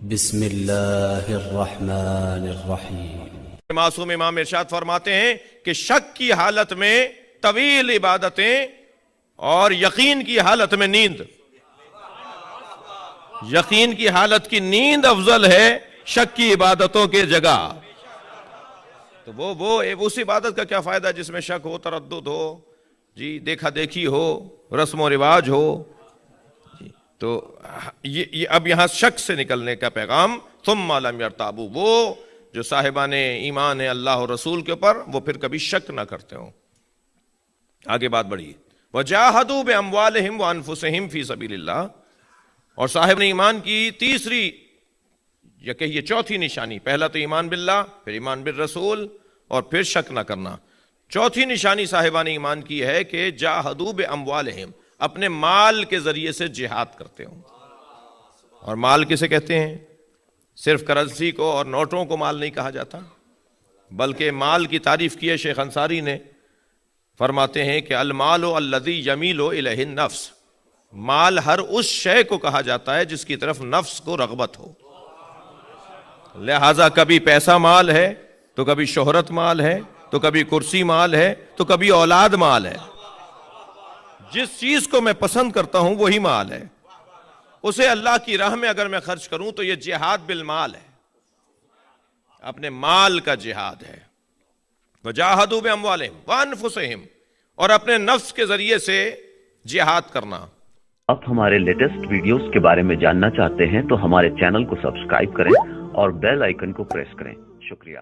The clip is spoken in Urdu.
بسم اللہ الرحمن الرحیم۔ معصوم امام ارشاد فرماتے ہیں کہ شک کی حالت میں طویل عبادتیں اور یقین کی حالت میں نیند، یقین کی حالت کی نیند افضل ہے شک کی عبادتوں کے جگہ۔ تو وہ اس عبادت کا کیا فائدہ جس میں شک ہو، تردد ہو، جی دیکھا دیکھی ہو، رسم و رواج ہو۔ تو یہ اب یہاں شک سے نکلنے کا پیغام، ثم لم یرتابوا، وہ جو صاحبان ایمان ہے اللہ اور رسول کے اوپر، وہ پھر کبھی شک نہ کرتے ہوں۔ آگے بات بڑھی، وجاہدوا باموالہم وانفسہم فی سبیل اللہ، اور صاحب ایمان کی تیسری یا کہیے چوتھی نشانی، پہلا تو ایمان باللہ، پھر ایمان بالرسول، اور پھر شک نہ کرنا۔ چوتھی نشانی صاحبان ایمان کی ہے کہ جاہدوا باموالہم، اپنے مال کے ذریعے سے جہاد کرتے ہوں۔ اور مال کسے کہتے ہیں؟ صرف کرنسی کو اور نوٹوں کو مال نہیں کہا جاتا، بلکہ مال کی تعریف کی ہے شیخ انصاری نے، فرماتے ہیں کہ المال الذی یمیل الیہ النفس، مال ہر اس شے کو کہا جاتا ہے جس کی طرف نفس کو رغبت ہو۔ لہٰذا کبھی پیسہ مال ہے، تو کبھی شہرت مال ہے، تو کبھی کرسی مال ہے، تو کبھی اولاد مال ہے۔ جس چیز کو میں پسند کرتا ہوں وہی مال ہے، اسے اللہ کی راہ میں اگر میں خرچ کروں تو یہ جہاد بالمال ہے، اپنے مال کا جہاد ہے۔ وجاہدوا باموالہم وانفسہم، اور اپنے نفس کے ذریعے سے جہاد کرنا۔ آپ ہمارے لیٹسٹ ویڈیوز کے بارے میں جاننا چاہتے ہیں تو ہمارے چینل کو سبسکرائب کریں اور بیل آئیکن کو پریس کریں۔ شکریہ۔